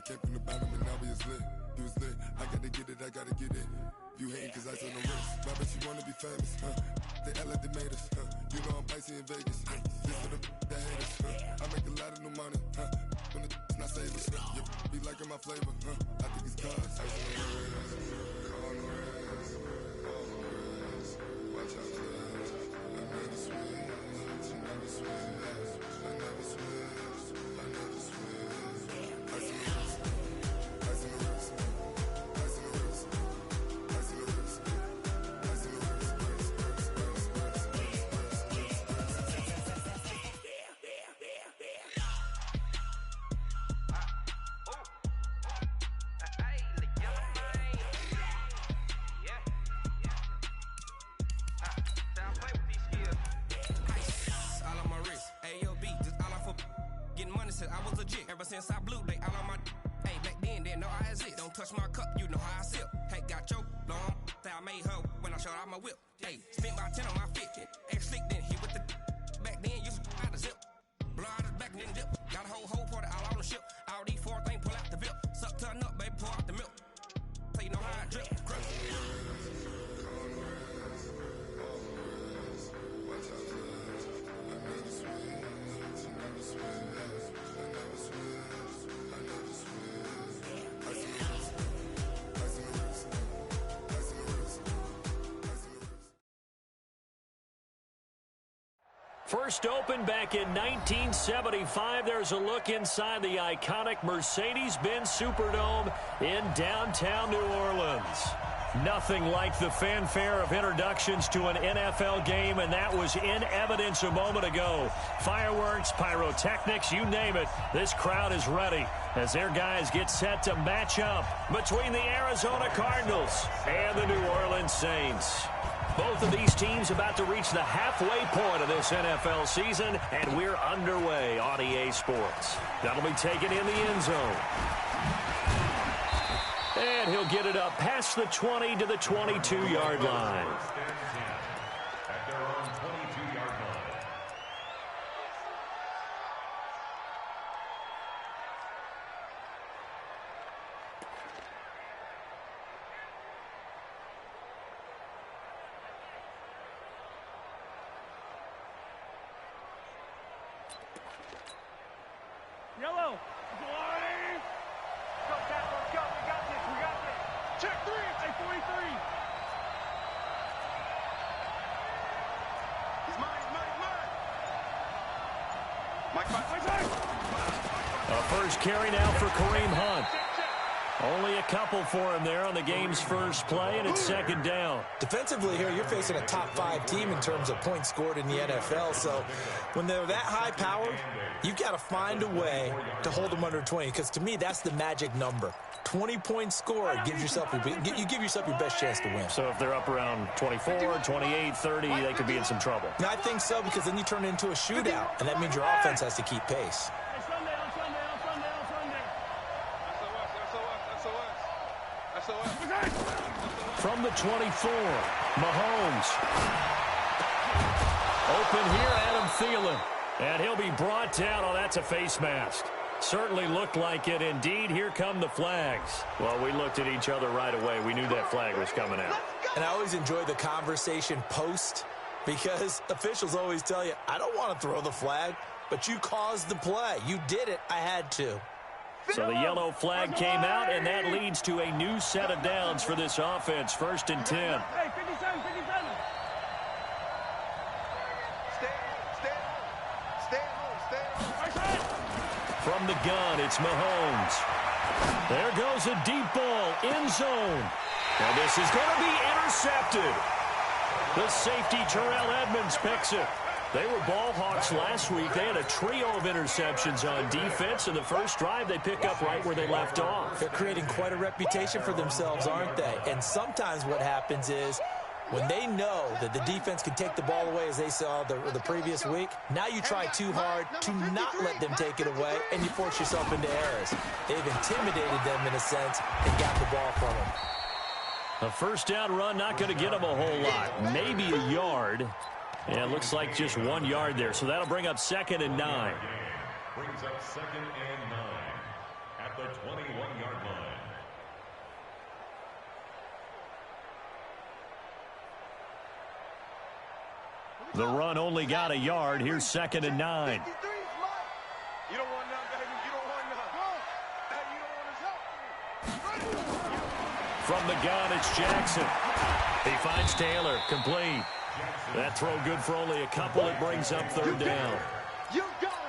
came from the bottom and now we is lit. You was lit, I gotta get it, I gotta get it. You hating cause I on the wrist. My bitch, you wanna be famous, They act like they made us, You know I'm icy in Vegas, This for the that haters, I make a lot of new money, When the not savers, Be liking my flavor, I think it's cause ice on the wrist, on the wrist, on the wrist. Watch out, please. I never switch, I never switch, I never switch, I never switch. Ice on the wrist, ice on the wrist, ice on the wrist, ice on the wrist, ice on the wrist, I was legit ever since I blew they all on my hey back then didn't know I exist. Don't touch my cup, you know how I sip. Hey, got your long that I made her when I showed out my whip. Hey, spent about 10 on my fit. Ex slick then hit with the back then used to out the zip. Blow out his back and then dip. Got a whole party all on the ship. All these 4 things pull out the VIP. Suck turn up, baby, pour out the milk. So you know how I drip. Crush. First opened back in 1975. There's a look inside the iconic Mercedes-Benz Superdome in downtown New Orleans. Nothing like the fanfare of introductions to an NFL game, and that was in evidence a moment ago. Fireworks, pyrotechnics, you name it. This crowd is ready as their guys get set to match up between the Arizona Cardinals and the New Orleans Saints. Both of these teams about to reach the halfway point of this NFL season, and we're underway on EA Sports. That'll be taken in the end zone. And he'll get it up past the 20 to the 22-yard line. At their own 22-yard line. Yellow. Glory. Go, Cat, let's go. We got this. We got this. Check 3. Hey, 43. He's mine. Mike. A first carry now for Kareem Hunt. Only a couple for him there on the game's first play, and it's second down. Defensively here, you're facing a top 5 team in terms of points scored in the NFL. So when they're that high powered, you've got to find a way to hold them under 20, because to me, that's the magic number. 20 points scored gives yourself you give yourself your best chance to win. So if they're up around 24, 28, 30, they could be in some trouble. And I think so, because then you turn it into a shootout, and that means your offense has to keep pace. From the 24, Mahomes. Open here, Adam Thielen. And he'll be brought down. Oh, that's a face mask. Certainly looked like it. Indeed, here come the flags. Well, we looked at each other right away. We knew that flag was coming out. And I always enjoy the conversation post, because officials always tell you, I don't want to throw the flag, but you caused the play. You did it. I had to. So the yellow flag came out, and that leads to a new set of downs for this offense. 1st and 10. Hey, 57. From the gun, it's Mahomes. There goes a deep ball, end zone. And this is going to be intercepted. The safety, Terrell Edmonds, picks it. They were ball hawks last week. They had a trio of interceptions on defense, and the first drive they pick up right where they left off. They're creating quite a reputation for themselves, aren't they? And sometimes what happens is, when they know that the defense can take the ball away, as they saw the previous week, now you try too hard to not let them take it away, and you force yourself into errors. They've intimidated them in a sense and got the ball from them. A first down run, not going to get them a whole lot. Maybe a yard. Yeah, it looks like just 1 yard there, so that'll bring up 2nd and 9. Brings up 2nd and 9. at the 21-yard line. The run only got a yard. Here's 2nd and 9. You don't want none, baby. You don't want none. Hey, you don't want his help. From the gun, it's Jackson. He finds Taylor, complete. That throw good for only a couple. It brings up 3rd down. You got him.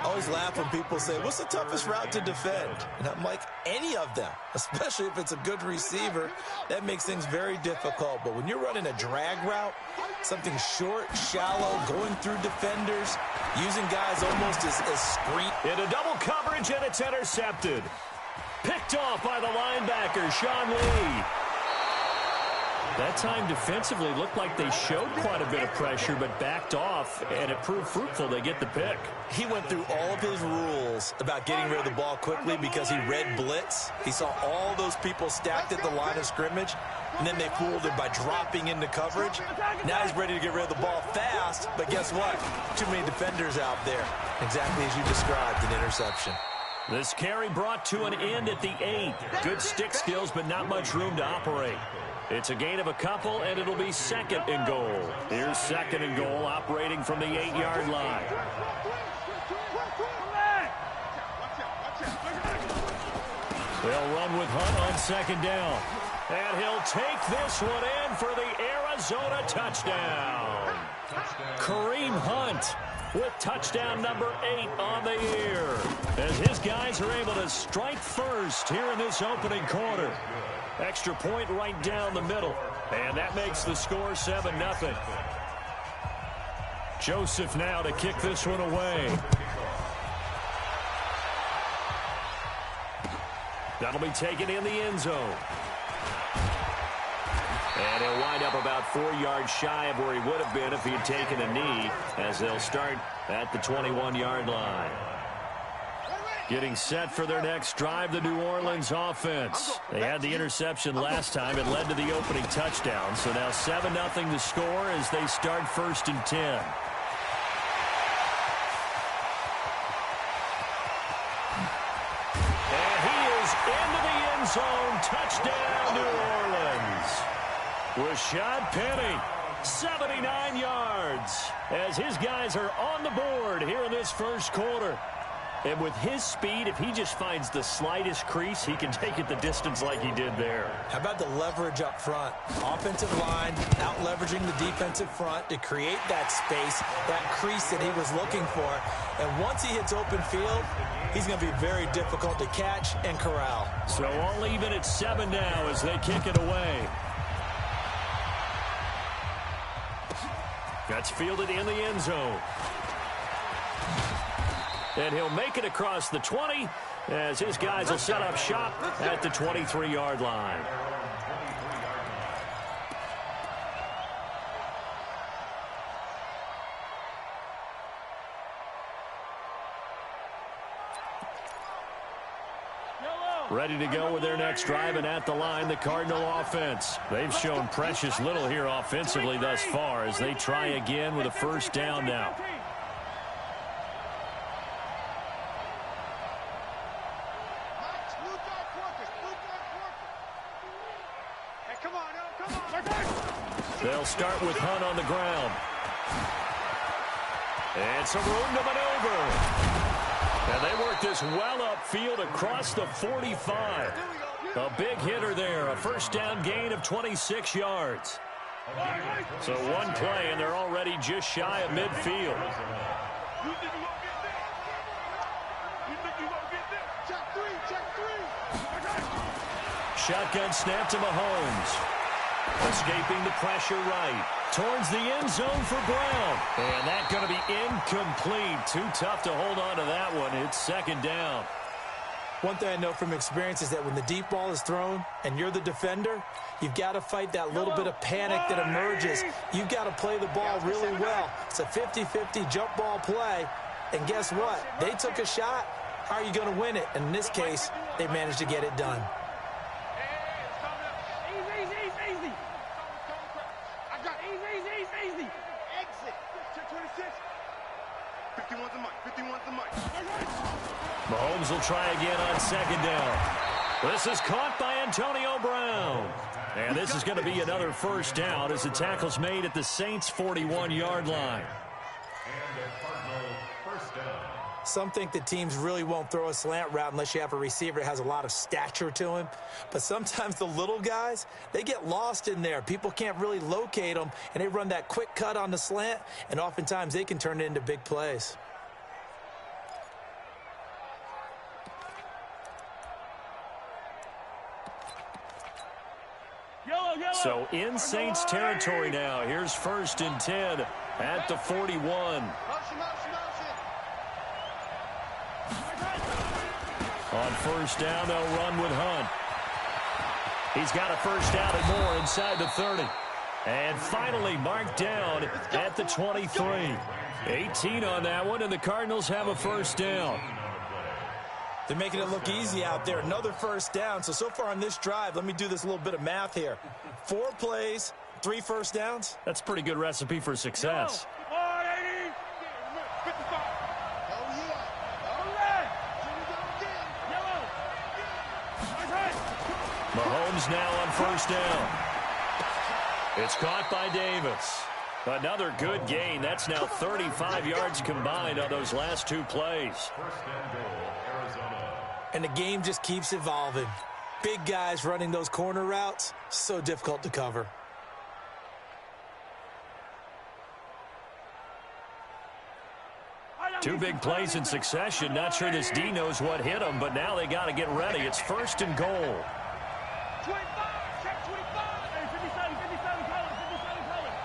I always laugh when people say, what's the toughest route to defend? And I'm like, any of them, especially if it's a good receiver. That makes things very difficult. But when you're running a drag route, something short, shallow, going through defenders, using guys almost as screen. Into double coverage, and it's intercepted. Picked off by the linebacker, Sean Lee. That time defensively looked like they showed quite a bit of pressure, but backed off, and it proved fruitful. They get the pick. He went through all of his rules about getting rid of the ball quickly because he read blitz. He saw all those people stacked at the line of scrimmage, and then they fooled him by dropping into coverage. Now he's ready to get rid of the ball fast, but guess what? Too many defenders out there. Exactly as you described, an interception. This carry brought to an end at the 8. Good stick skills, but not much room to operate. It's a gain of a couple, and it'll be 2nd and goal. Here's 2nd and goal, operating from the 8-yard line. They'll run with Hunt on 2nd down. And he'll take this one in for the Arizona touchdown. Kareem Hunt with touchdown number 8 on the year, as his guys are able to strike first here in this opening quarter. Extra point right down the middle, and that makes the score 7-0. Joseph now to kick this one away. That'll be taken in the end zone. And he'll wind up about 4 yards shy of where he would have been if he had taken a knee, as they'll start at the 21-yard line. Getting set for their next drive, the New Orleans offense. They had the interception last time. It led to the opening touchdown. So now 7-0 to score as they start 1st and 10. And he is into the end zone. Touchdown, New Orleans. Rashad Penny, 79 yards, as his guys are on the board here in this first quarter. And with his speed, if he just finds the slightest crease, he can take it the distance like he did there. How about the leverage up front? Offensive line out leveraging the defensive front to create that space, that crease that he was looking for. And once he hits open field, he's going to be very difficult to catch and corral. So all even at 7 now as they kick it away. That's fielded in the end zone. And he'll make it across the 20 as his guys will set up shop at the 23-yard line. Ready to go with their next drive, and at the line, the Cardinal offense. They've shown precious little here offensively thus far as they try again with a 1st down now. They'll start with Hunt on the ground. And some room to maneuver. And they work this well upfield across the 45. A big hitter there, a 1st down gain of 26 yards. So one play, and they're already just shy of midfield. Shotgun snap to Mahomes. Escaping the pressure right. Towards the end zone for Brown. And that's going to be incomplete. Too tough to hold on to that one. It's 2nd down. One thing I know from experience is that when the deep ball is thrown and you're the defender, you've got to fight that little bit of panic that emerges. You've got to play the ball really well. It's a 50-50 jump ball play. And guess what? They took a shot. How are you going to win it? And in this case, they managed to get it done. Mahomes will try again on second down. This is caught by Antonio Brown. And this is going to be another first down as the tackle's made at the Saints' 41-yard line. Some think that teams really won't throw a slant route unless you have a receiver that has a lot of stature to him. But sometimes the little guys, they get lost in there. People can't really locate them, and they run that quick cut on the slant, and oftentimes they can turn it into big plays. So in Saints territory now. Here's 1st and 10 at the 41. On first down, they'll run with Hunt. He's got a first down and more inside the 30. And finally marked down at the 23. 18 on that one, and the Cardinals have a first down. They're making it look easy out there. Another first down. So far on this drive, let me do this little bit of math here. 4 plays, 3 first downs. That's a pretty good recipe for success. Mahomes now on first down. It's caught by Davis. Another good gain. That's now 35 yards combined on those last 2 plays. And the game just keeps evolving. Big guys running those corner routes, so difficult to cover. Two big plays in succession. Not sure this D knows what hit him, but now they got to get ready. It's 1st and goal. 25, check 25. Hey, 57, colors.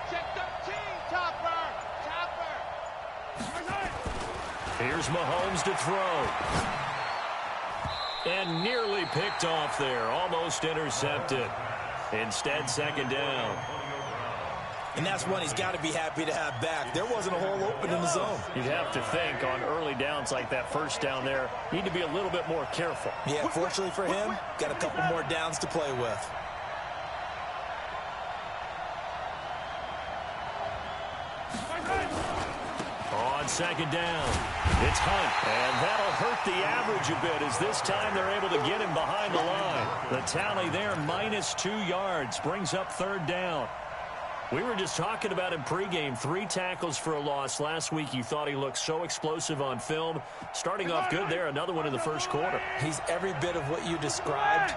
Check 13, topper. Here's Mahomes to throw. And nearly picked off there. Almost intercepted. Instead, second down. And that's one he's got to be happy to have back. There wasn't a hole open in the zone. You'd have to think on early downs like that first down there, need to be a little bit more careful. Yeah, fortunately for him, got a couple more downs to play with. On second down, it's Hunt. And that'll hurt the average a bit as this time they're able to get him behind the line. The tally there, -2 yards, brings up 3rd down. We were just talking about him pregame. 3 tackles for a loss. Last week you thought he looked so explosive on film. Starting off good there. Another one in the first quarter. He's every bit of what you described.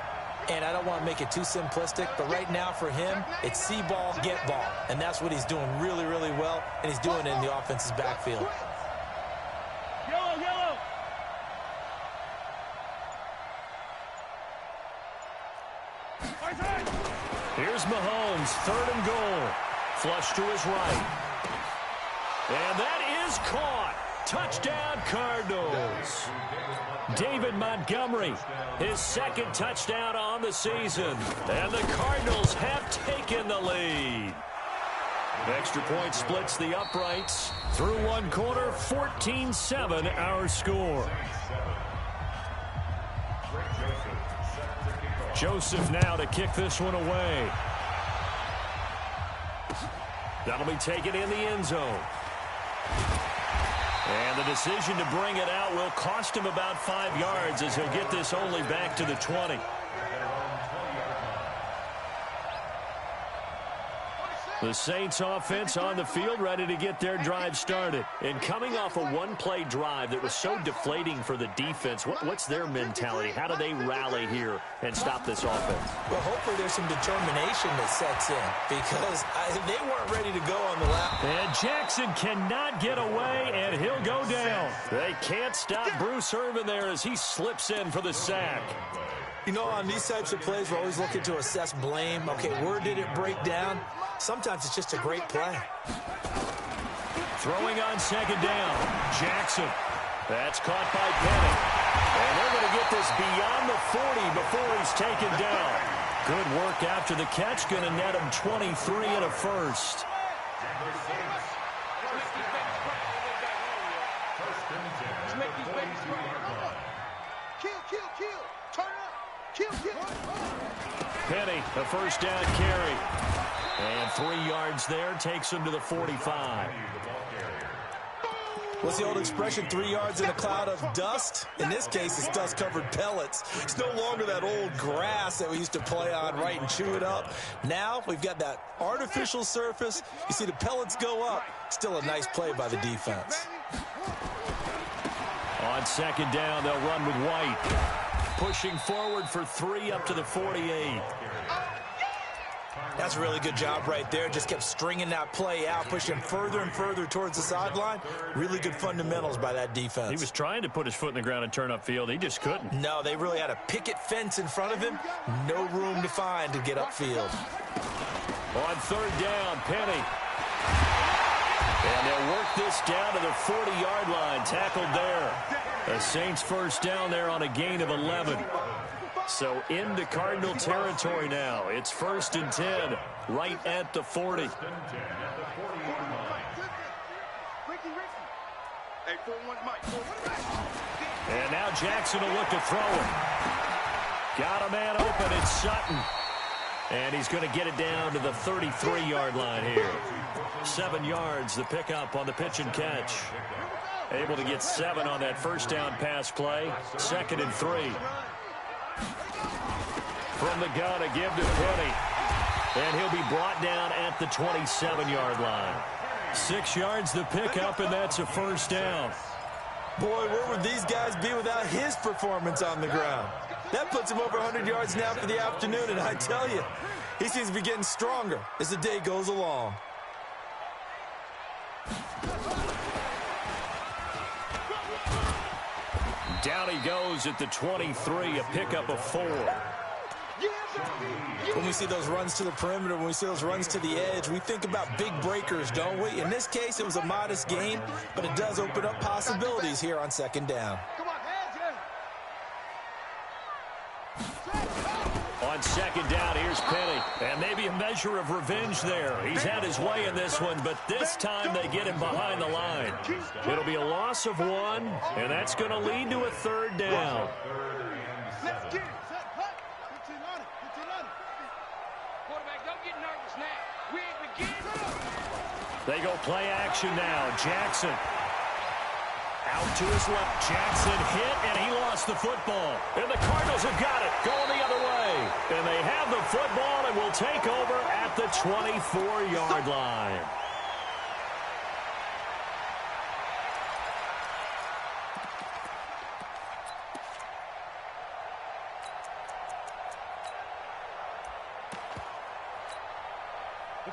And I don't want to make it too simplistic, but right now for him, it's see ball, get ball. And that's what he's doing really, really well. And he's doing it in the offense's backfield. Yellow. Here's Mahomes, 3rd and goal. Flush to his right. And that is caught. Touchdown, Cardinals. David Montgomery, his 2nd touchdown on the season. And the Cardinals have taken the lead. Extra point splits the uprights. Through 1 quarter, 14-7 our score. Joseph now to kick this one away. That'll be taken in the end zone. And the decision to bring it out will cost him about 5 yards as he'll get this only back to the 20. The Saints offense on the field ready to get their drive started. And coming off a 1-play drive that was so deflating for the defense, what's their mentality? How do they rally here and stop this offense? Well, hopefully there's some determination that sets in because they weren't ready to go on the lap. And Jackson cannot get away, and he'll go down. They can't stop Bruce Irvin there as he slips in for the sack. You know, on these types of plays, we're always looking to assess blame. Okay, where did it break down? Sometimes it's just a great play. Throwing on second down. Jackson. That's caught by Penny. And they're going to get this beyond the 40 before he's taken down. Good work after the catch. Going to net him 23 and a first. Penny, a first down carry. And 3 yards there takes him to the 45. What's the old expression, 3 yards in a cloud of dust? In this case, it's dust-covered pellets. It's no longer that old grass that we used to play on, right, and chew it up. Now we've got that artificial surface. You see the pellets go up. Still a nice play by the defense. On second down, they'll run with White. Pushing forward for 3 up to the 48. That's a really good job right there. Just kept stringing that play out, pushing further and further towards the sideline. Really good fundamentals by that defense. He was trying to put his foot in the ground and turn upfield. He just couldn't. No, they really had a picket fence in front of him. No room to find to get upfield. On third down, Penny. And they'll work this down to the 40-yard line. Tackled there. The Saints first down there on a gain of 11. So into Cardinal territory now. It's 1st and 10, right at the 40. And now Jackson will look to throw it. Got a man open. It's Sutton. And he's going to get it down to the 33-yard line here. 7 yards, the pickup on the pitch and catch. Able to get 7 on that first down pass play. 2nd and 3. From the gun, a give to Penny. And he'll be brought down at the 27-yard line. 6 yards the pickup, and that's a first down. Boy, where would these guys be without his performance on the ground? That puts him over 100 yards now for the afternoon, and I tell you, he seems to be getting stronger as the day goes along. Down he goes at the 23, a pickup of 4. When we see those runs to the perimeter, when we see those runs to the edge, we think about big breakers, don't we? In this case, it was a modest gain, but it does open up possibilities here on second down. On second down, here's Penny. And maybe a measure of revenge there. He's had his way in this one, but this time they get him behind the line. It'll be a loss of 1, and that's going to lead to a third down. Let's get it. Quarterback, don't get nervous now. We ain't beginning. They go play action now. Jackson. Out to his left. Jackson hit, and he lost the football. And the Cardinals have got it. Going the other way. And they have the football and will take over at the 24-yard line.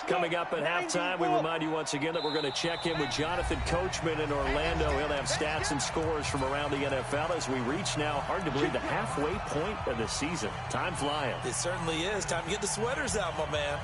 Coming up at halftime, we remind you once again that we're going to check in with Jonathan Coachman in Orlando. He'll have stats and scores from around the NFL as we reach now, hard to believe, the halfway point of the season. Time flying. It certainly is. Time to get the sweaters out, my man.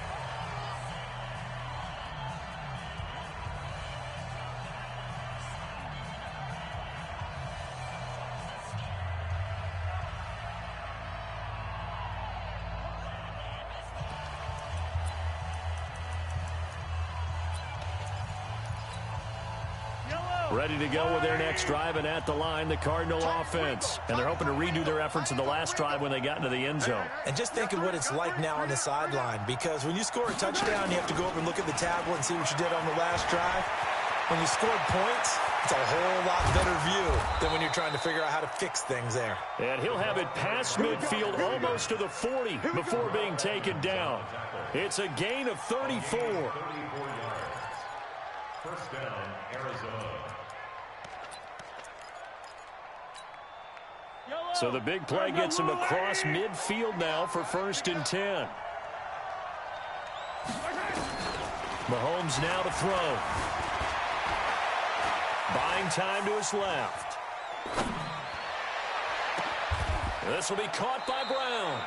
Ready to go with their next drive, and at the line, the Cardinal offense. And they're hoping to redo their efforts in the last drive when they got into the end zone. And just think of what it's like now on the sideline, because when you score a touchdown, you have to go over and look at the tablet and see what you did on the last drive. When you scored points, it's a whole lot better view than when you're trying to figure out how to fix things there. And he'll have it past midfield almost to the 40 before being taken down. It's a gain of 34. First down, Arizona. So the big play gets him across midfield now for 1st and 10. Mahomes now to throw. Buying time to his left. This will be caught by Brown.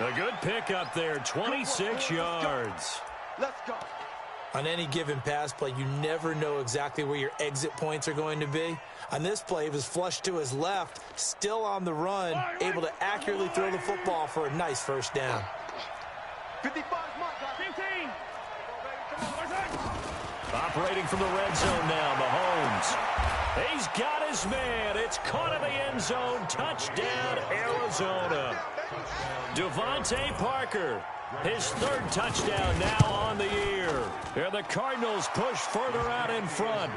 A good pickup there, 26 yards. Let's go. On any given pass play, you never know exactly where your exit points are going to be. On this play, he was flushed to his left, still on the run, able to accurately throw the football for a nice first down. 55 15. Operating from the red zone now, Mahomes. He's got his man. It's caught in the end zone. Touchdown, Arizona. Devontae Parker. His 3rd touchdown now on the year. And the Cardinals push further out in front.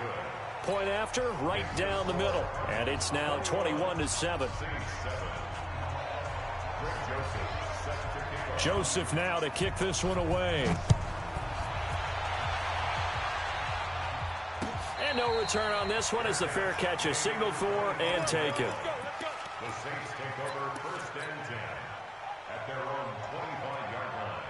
Point after, right down the middle. And it's now 21-7. Joseph now to kick this one away. And no return on this one as the fair catch is signaled for and taken. The Saints take over 1st and 10 at their own 25-yard line.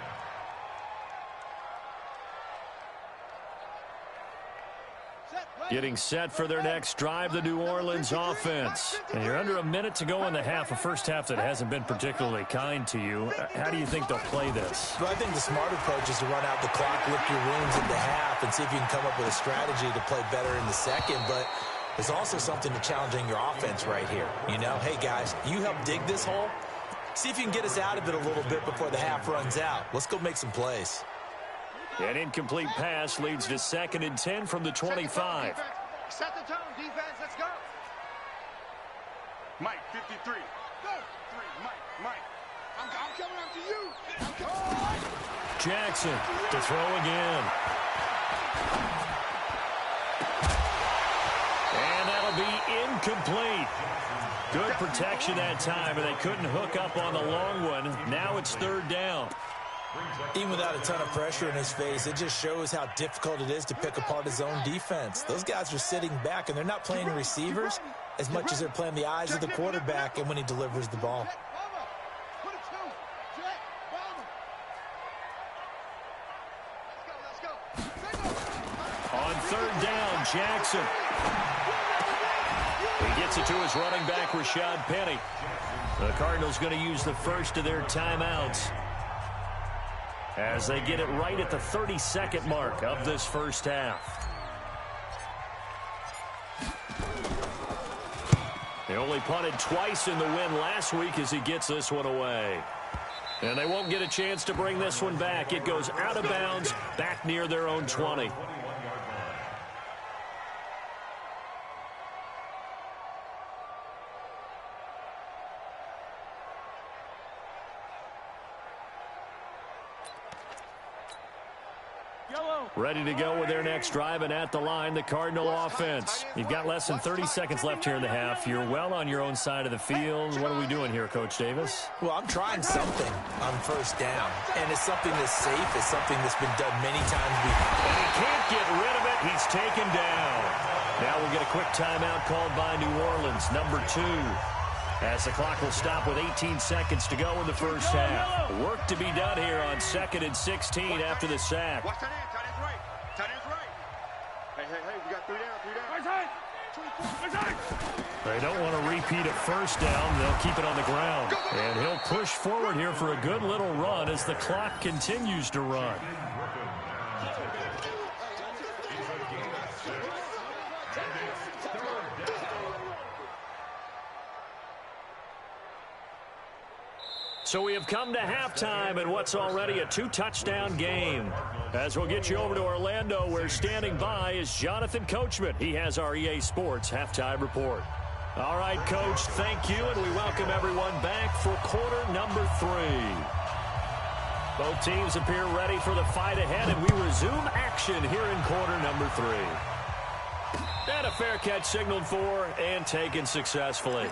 Getting set for their next drive, the New Orleans offense. And you're under a minute to go in the half, a first half that hasn't been particularly kind to you. How do you think they'll play this? Well, I think the smart approach is to run out the clock, lick your wounds in the half, and see if you can come up with a strategy to play better in the second. But there's also something to challenging your offense right here. You know, hey, guys, you help dig this hole. See if you can get us out of it a little bit before the half runs out. Let's go make some plays. An incomplete pass leads to 2nd and 10 from the 25. Set the tone, defense. Let's go. Mike, 53. Go. 3, Mike. I'm coming after you. Jackson to throw again. And that'll be incomplete. Good protection that time, and they couldn't hook up on the long one. Now it's 3rd down. Even without a ton of pressure in his face, it just shows how difficult it is to pick apart his own defense. Those guys are sitting back, and they're not playing receivers as much as they're playing the eyes of the quarterback and when he delivers the ball. On 3rd down, Jackson. He gets it to his running back, Rashad Penny. The Cardinals going to use the first of their timeouts as they get it right at the 32nd mark of this first half. They only punted twice in the win last week as he gets this one away. And they won't get a chance to bring this one back. It goes out of bounds, back near their own 20. Ready to go with their next drive, and at the line, the Cardinal offense. You've got less than 30 seconds left here in the half. You're well on your own side of the field. What are we doing here, Coach Davis? Well, I'm trying something on 1st down, and it's something that's safe. It's something that's been done many times before. And he can't get rid of it. He's taken down. Now we'll get a quick timeout called by New Orleans, number 2. As the clock will stop with 18 seconds to go in the first half. Work to be done here on 2nd and 16 after the sack. Watch tight end. Tight end's right. Tight end's right. Hey, we got 3 down. They don't want to repeat a first down. They'll keep it on the ground. And he'll push forward here for a good little run as the clock continues to run. So we have come to halftime in what's already a 2-touchdown game. As we'll get you over to Orlando, where standing by is Jonathan Coachman. He has our EA Sports halftime report. All right, Coach, thank you, and we welcome everyone back for quarter number 3. Both teams appear ready for the fight ahead, and we resume action here in quarter number 3. And a fair catch signaled for and taken successfully.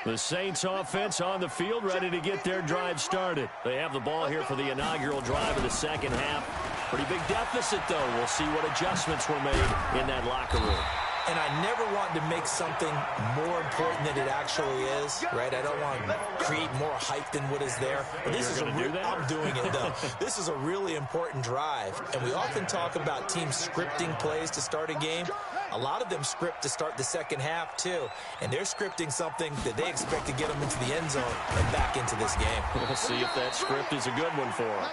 The Saints offense on the field, ready to get their drive started. They have the ball here for the inaugural drive of the second half. Pretty big deficit, though. We'll see what adjustments were made in that locker room. And I never want to make something more important than it actually is, right? I don't want to create more hype than what is there. But this is I'm doing it, though. This is a really important drive. And we often talk about teams scripting plays to start a game. A lot of them script to start the second half, too. And they're scripting something that they expect to get them into the end zone and back into this game. We'll see if that script is a good one for them.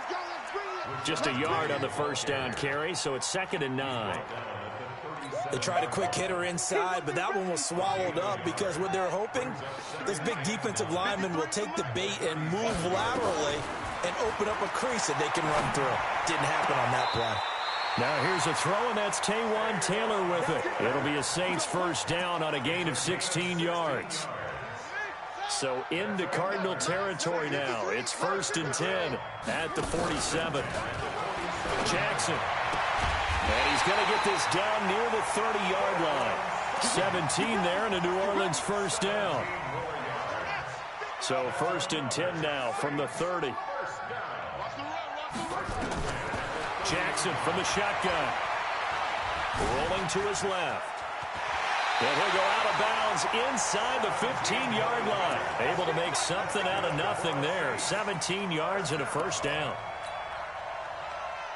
Just a yard on the first down carry, so it's 2nd and 9. They tried a quick hitter inside, but that one was swallowed up because what they're hoping, those big defensive linemen will take the bait and move laterally and open up a crease that they can run through. Didn't happen on that play. Now here's a throw, and that's Taywan Taylor with it. It'll be a Saints first down on a gain of 16 yards. So into Cardinal territory now. It's 1st and 10 at the 47. Jackson. And he's going to get this down near the 30-yard line. 17 there and a New Orleans first down. So 1st and 10 now from the 30. Jackson from the shotgun. Rolling to his left. And he'll go out of bounds inside the 15-yard line. Able to make something out of nothing there. 17 yards and a first down.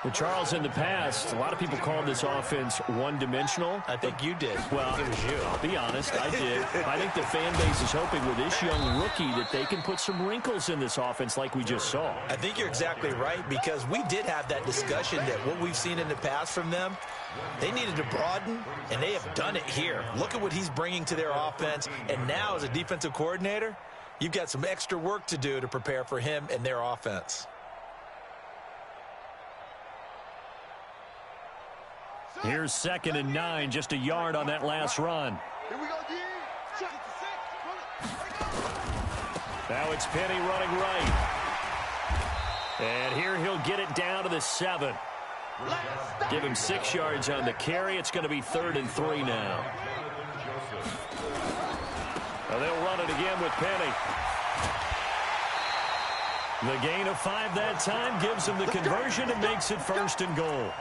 Well, Charles, in the past, a lot of people called this offense one-dimensional. I think you did. Well, it was you. I'll be honest, I did. I think the fan base is hoping with this young rookie that they can put some wrinkles in this offense like we just saw. I think you're exactly right, because we did have that discussion that what we've seen in the past from them, they needed to broaden, and they have done it here. Look at what he's bringing to their offense, and now as a defensive coordinator, you've got some extra work to do to prepare for him and their offense. Here's 2nd and 9, just a yard on that last run. Here we go, D. Now it's Penny running right. And here he'll get it down to the 7. Give him 6 yards on the carry. It's going to be 3rd and 3 now. Now they'll run it again with Penny. The gain of 5 that time gives them the conversion and makes it 1st and goal.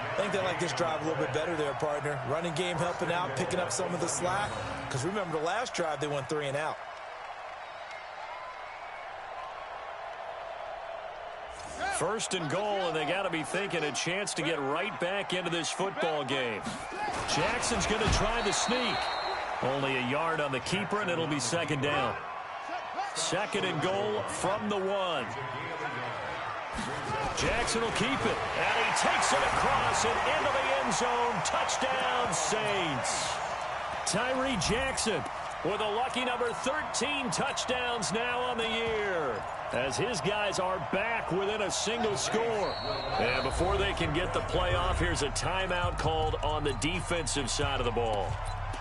I think they like this drive a little bit better there, partner. Running game helping out, picking up some of the slack. Because remember, the last drive, they went 3 and out. First and goal, and they got to be thinking a chance to get right back into this football game. Jackson's going to try the sneak. Only a yard on the keeper, and it'll be 2nd down. 2nd and goal from the 1. Jackson will keep it, and he takes it across and into the end zone. Touchdown, Saints. Tyree Jackson with a lucky number 13 touchdowns now on the year, as his guys are back within a single score. And before they can get the play off, here's a timeout called on the defensive side of the ball.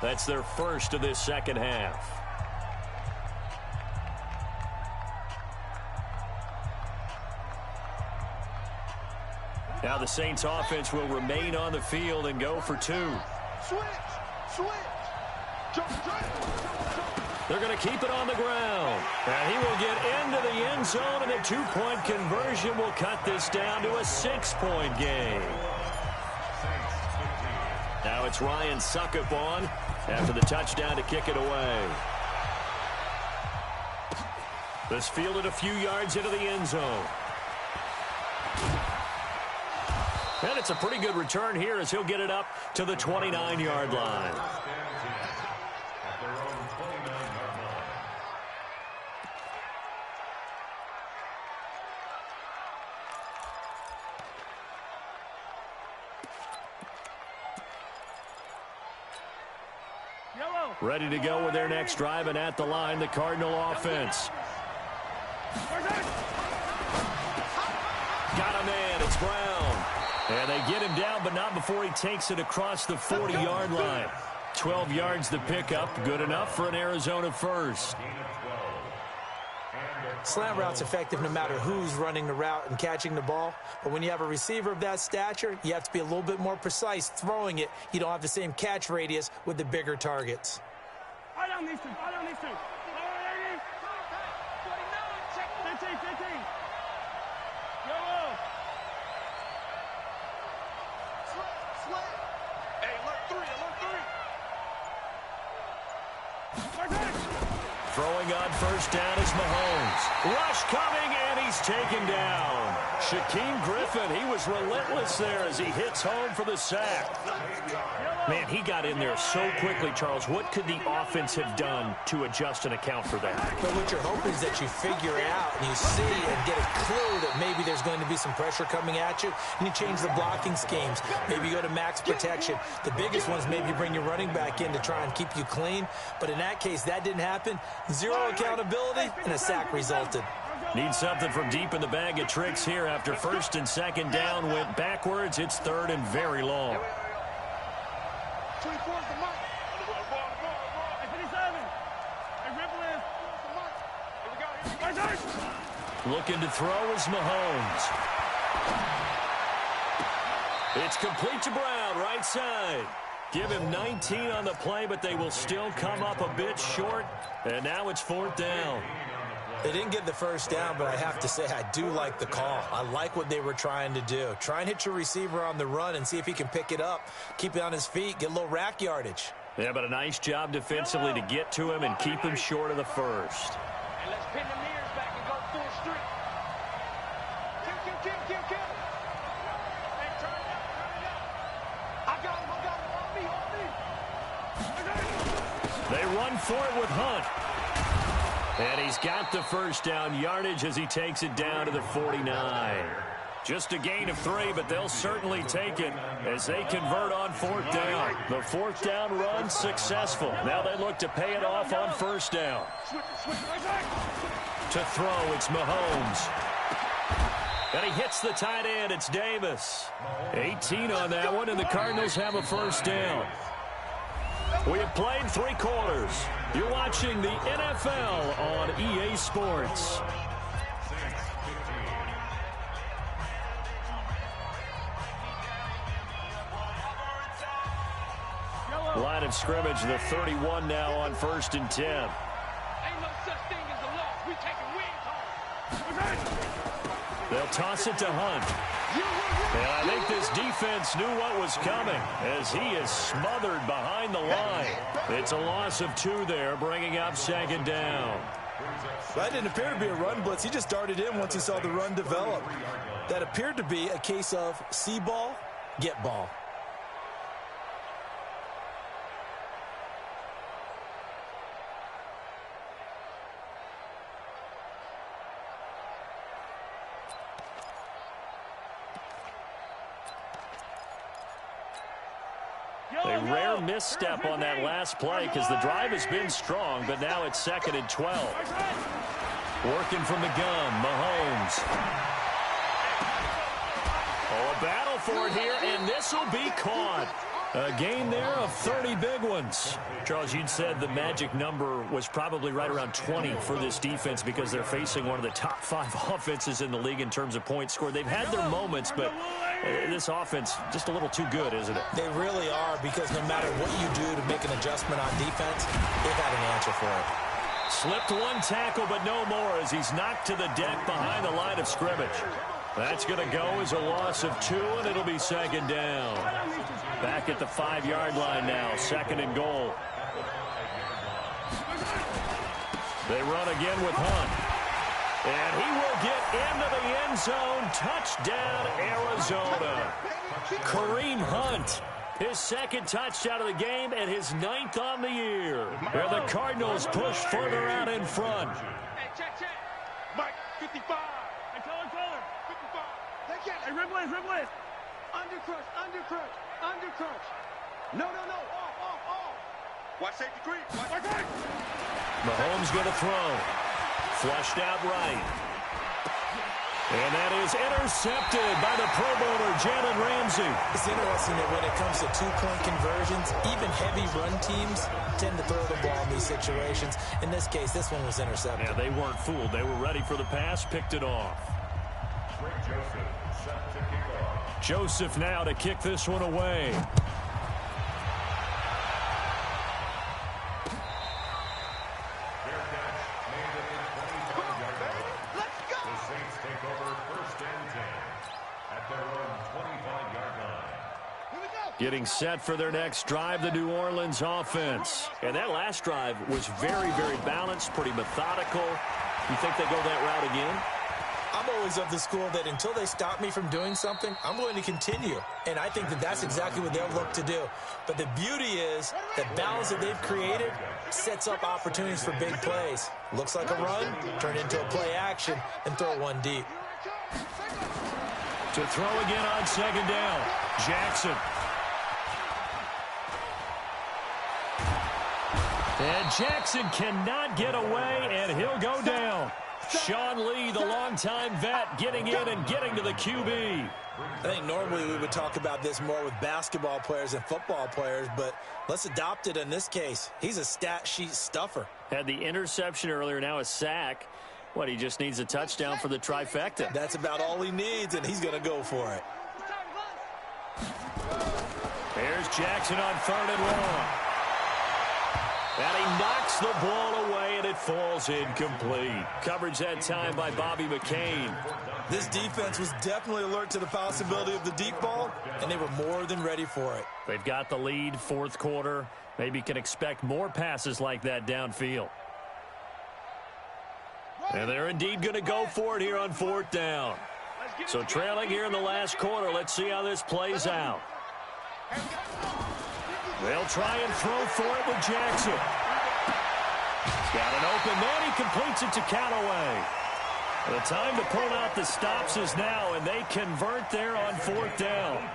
That's their first of this second half. Now the Saints offense will remain on the field and go for 2. Switch. They're going to keep it on the ground. And he will get into the end zone, and a 2-point conversion will cut this down to a 6-point game. Now it's Ryan Suckup on after the touchdown to kick it away. This fielded a few yards into the end zone. And it's a pretty good return here as he'll get it up to the 29-yard line. Ready to go with their next drive, and at the line, the Cardinal offense. Got a man, it's Brown. And they get him down, but not before he takes it across the 40-yard line. 12 yards to pick up, good enough for an Arizona first. Slant route's effective no matter who's running the route and catching the ball. But when you have a receiver of that stature, you have to be a little bit more precise throwing it. You don't have the same catch radius with the bigger targets. I don't need to. 15. Yellow. Sweat. Hey, alert 3. Throwing on first down is Mahomes. Rush coming, and he's taken down. Shaquem Griffin, he was relentless there as he hits home for the sack. Man, he got in there so quickly, Charles. What could the offense have done to adjust and account for that? But what you're hoping is that you figure out and you see and get a clue that maybe there's going to be some pressure coming at you, and you change the blocking schemes. Maybe you go to max protection. The biggest one is maybe you bring your running back in to try and keep you clean. But in that case, that didn't happen. Zero accountability, and a sack resulted. Need something from deep in the bag of tricks here after 1st and 2nd down went backwards. It's 3rd and very long. 24 is the mark. 57. Hey, Ripple is. Looking to throw is Mahomes. It's complete to Brown, right side. Give him 19 on the play, but they will still come up a bit short. And now it's 4th down. They didn't get the first down, but I have to say I do like the call. I like what they were trying to do. Try and hit your receiver on the run and see if he can pick it up, keep it on his feet, get a little rack yardage. Yeah, but a nice job defensively to get to him and keep him short of the first. And let's pin the mirrors back and go full street. Kill. Hey, turn it up. I got him. On me. They run for it with Hunt. And he's got the first down yardage as he takes it down to the 49. Just a gain of 3, but they'll certainly take it as they convert on 4th down. The 4th down run successful. Now they look to pay it off on 1st down. To throw, it's Mahomes. And he hits the tight end. It's Davis. 18 on that one, and the Cardinals have a 1st down. We have played 3 quarters. You're watching the NFL on EA Sports. Line of scrimmage, the 31 now on 1st and 10. Ain't no such thing as a loss. We taking wins home. They'll toss it to Hunt. And I think this defense knew what was coming as he is smothered behind the line. It's a loss of 2 there, bringing up 2nd down. That didn't appear to be a run blitz. He just darted in once he saw the run develop. That appeared to be a case of see ball, get ball. A rare misstep on that last play because the drive has been strong, but now it's 2nd and 12. Working from the gun, Mahomes. Oh, a battle for it here, and this will be caught. A gain there of 30 big ones. Charles, you'd said the magic number was probably right around 20 for this defense because they're facing one of the top 5 offenses in the league in terms of points scored. They've had their moments, but this offense just a little too good, isn't it? They really are, because no matter what you do to make an adjustment on defense, they've got an answer for it. Slipped 1 tackle, but no more as he's knocked to the deck behind the line of scrimmage. That's going to go as a loss of 2, and it'll be 2nd down. Back at the 5-yard line now, 2nd and goal. They run again with Hunt. And he will get into the end zone. Touchdown, Arizona. Kareem Hunt, his 2nd touchdown of the game and his 9th on the year. Where the Cardinals push further out in front. Hey, check. Mike, 55. Hey, tell her. 55. Take it. Hey, Ribblin. Undercrunch. No. Off. Watch safety creep. Mahomes going to throw. Flushed out right. And that is intercepted by the Pro Bowler, Jalen Ramsey. It's interesting that when it comes to 2-point conversions, even heavy run teams tend to throw the ball in these situations. In this case, this one was intercepted. Yeah, they weren't fooled. They were ready for the pass, picked it off. Joseph now to kick this one away. Getting set for their next drive, the New Orleans offense. And that last drive was very, very balanced, pretty methodical. You think they go that route again? I'm always of the school that until they stop me from doing something, I'm going to continue. And I think that that's exactly what they'll look to do. But the beauty is the balance that they've created sets up opportunities for big plays. Looks like a run, turn into a play action, and throw one deep. To throw again on 2nd down, Jackson. And Jackson cannot get away, and he'll go down. Sean Lee, the longtime vet, getting in and getting to the QB. I think normally we would talk about this more with basketball players and football players, but let's adopt it in this case. He's a stat sheet stuffer. Had the interception earlier, now a sack. What, he just needs a touchdown for the trifecta. That's about all he needs, and he's going to go for it. There's Jackson on 3rd and long. And he knocks the ball away, and it falls incomplete. Coverage that time by Bobby McCain. This defense was definitely alert to the possibility of the deep ball, and they were more than ready for it. They've got the lead, 4th quarter. Maybe can expect more passes like that downfield. And they're indeed going to go for it here on 4th down. So trailing here in the last quarter, let's see how this plays out. They'll try and throw for it with Jackson. Got an open man. He completes it to Callaway. The time to pull out the stops is now, and they convert there on 4th down.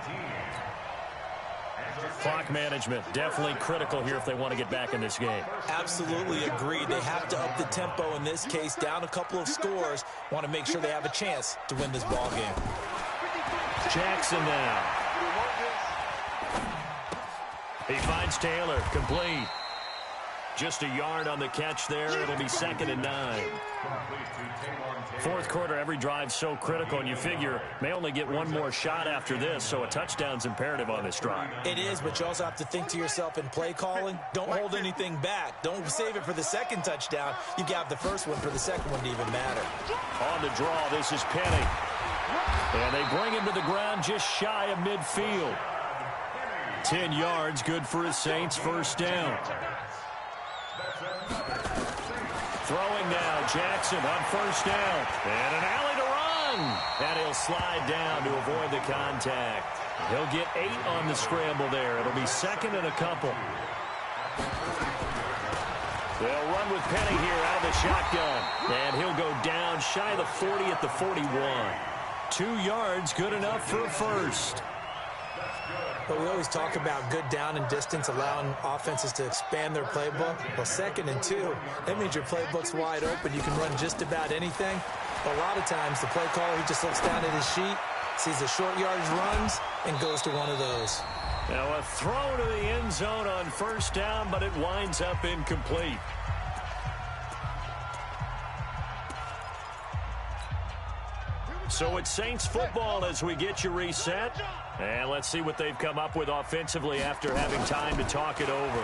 Clock management, definitely critical here if they want to get back in this game. Absolutely agreed. They have to up the tempo in this case, down a couple of scores. Want to make sure they have a chance to win this ball game. Jackson now. He finds Taylor, complete. Just a yard on the catch there. It'll be 2nd and 9. 4th quarter, every drive so critical, and you figure may only get one more shot after this, so a touchdown's imperative on this drive. It is, but you also have to think to yourself in play calling, don't hold anything back. Don't save it for the 2nd touchdown. You got the 1st one for the 2nd one to even matter. On the draw, this is Penny. And they bring him to the ground just shy of midfield. 10 yards, good for his Saints, 1st down. Throwing now, Jackson on 1st down. And an alley to run. And he'll slide down to avoid the contact. He'll get 8 on the scramble there. It'll be 2nd and a couple. They'll run with Penny here out of the shotgun. And he'll go down shy of the 40 at the 41. 2 yards, good enough for a 1st. But we always talk about good down and distance, allowing offenses to expand their playbook. Well, 2nd and 2, that means your playbook's wide open. You can run just about anything. But a lot of times, the play caller, he just looks down at his sheet, sees the short yardage runs, and goes to one of those. Now a throw to the end zone on 1st down, but it winds up incomplete. So it's Saints football as we get you reset. And let's see what they've come up with offensively after having time to talk it over.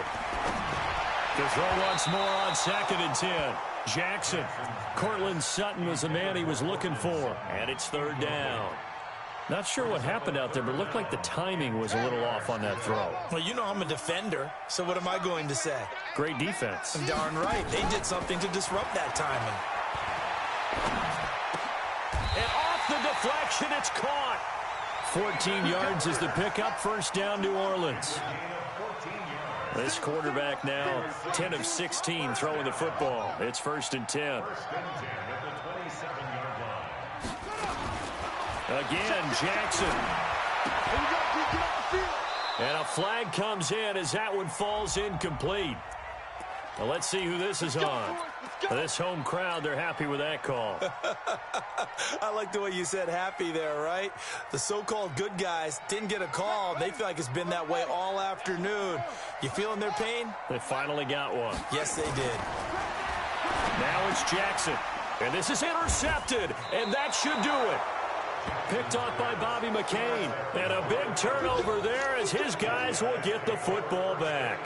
To throw once more on 2nd and 10. Jackson. Cortland Sutton was the man he was looking for. And it's 3rd down. Not sure what happened out there, but it looked like the timing was a little off on that throw. Well, you know I'm a defender, so what am I going to say? Great defense. Darn right. They did something to disrupt that timing. And off the deflection, it's caught. 14 yards is the pickup. 1st down, New Orleans. This quarterback now 10 of 16 throwing the football. It's 1st and 10. Again, Jackson. And a flag comes in as that one falls incomplete. Well, let's see who this is on. This home crowd, they're happy with that call. I like the way you said happy there, right? The so-called good guys didn't get a call. They feel like it's been that way all afternoon. You feeling their pain? They finally got one. Yes, they did. Now it's Jackson. And this is intercepted. And that should do it. Picked off by Bobby McCain. And a big turnover there as his guys will get the football back.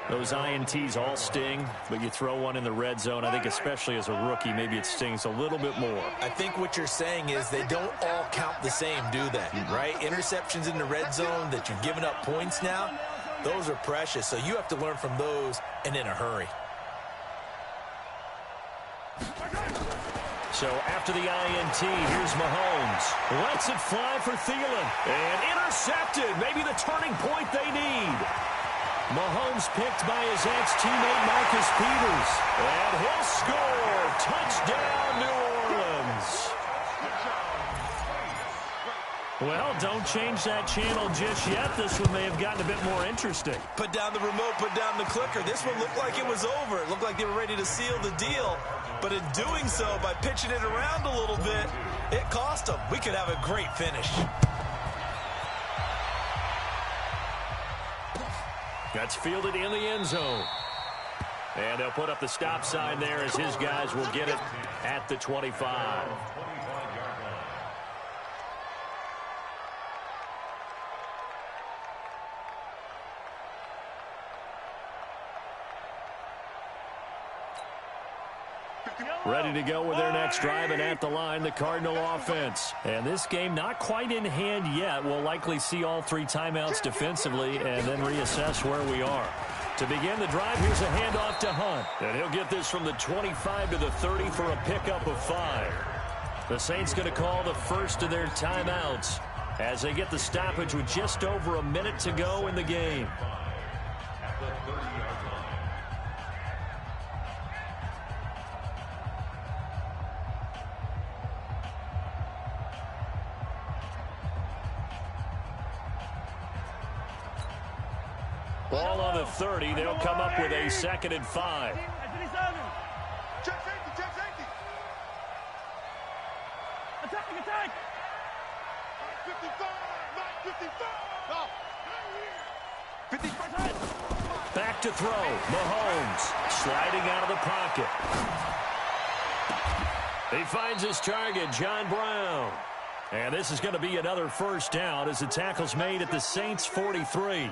Those INTs all sting, but you throw one in the red zone, I think especially as a rookie, maybe it stings a little bit more. I think what you're saying is they don't all count the same, do they? Right? Interceptions in the red zone that you've given up points now, those are precious. So you have to learn from those and in a hurry. So after the INT, here's Mahomes. Lets it fly for Thielen. And intercepted. Maybe the turning point they need. Mahomes picked by his ex-teammate Marcus Peters. And he'll score. Touchdown, New Orleans. Well, don't change that channel just yet. This one may have gotten a bit more interesting. Put down the remote, put down the clicker. This one looked like it was over. It looked like they were ready to seal the deal. But in doing so, by pitching it around a little bit, it cost them. We could have a great finish. That's fielded in the end zone. And they'll put up the stop sign there as his guys will get it at the 25. Ready to go with their next drive, and at the line, the Cardinal offense. And this game not quite in hand yet. We'll likely see all 3 timeouts defensively and then reassess where we are. To begin the drive, here's a handoff to Hunt. And he'll get this from the 25 to the 30 for a pickup of 5. The Saints going to call the first of their timeouts as they get the stoppage with just over a minute to go in the game. At the 30-yard line. Ball on the 30. They'll come up with a 2nd and 5. Check safety, check safety. Attack. 55, Mike 55. Go. 50. Back to throw. Mahomes sliding out of the pocket. He finds his target, John Brown. And this is going to be another first down as the tackle's made at the Saints' 43.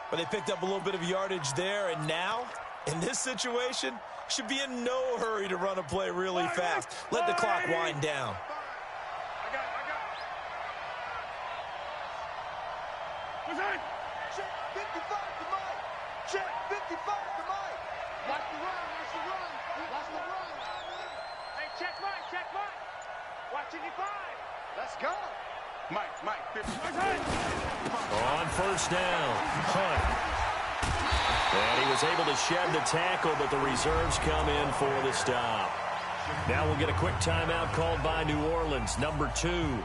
But they picked up a little bit of yardage there, and now, in this situation, should be in no hurry to run a play really fast. Let the clock wind down. I got it. Check 55 to Mike. Check 55 to Mike. Watch the run. Hey, check Mike. Watch 55. Let's go. Mike, 55. On first down, Hunt. And he was able to shed the tackle, but the reserves come in for the stop. Now we'll get a quick timeout called by New Orleans, number 2.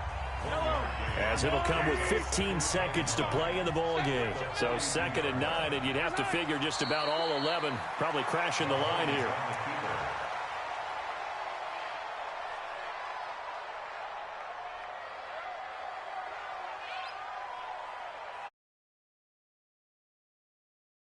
As it'll come with 15 seconds to play in the ball game. So 2nd and 9, and you'd have to figure just about all 11 probably crashing the line here.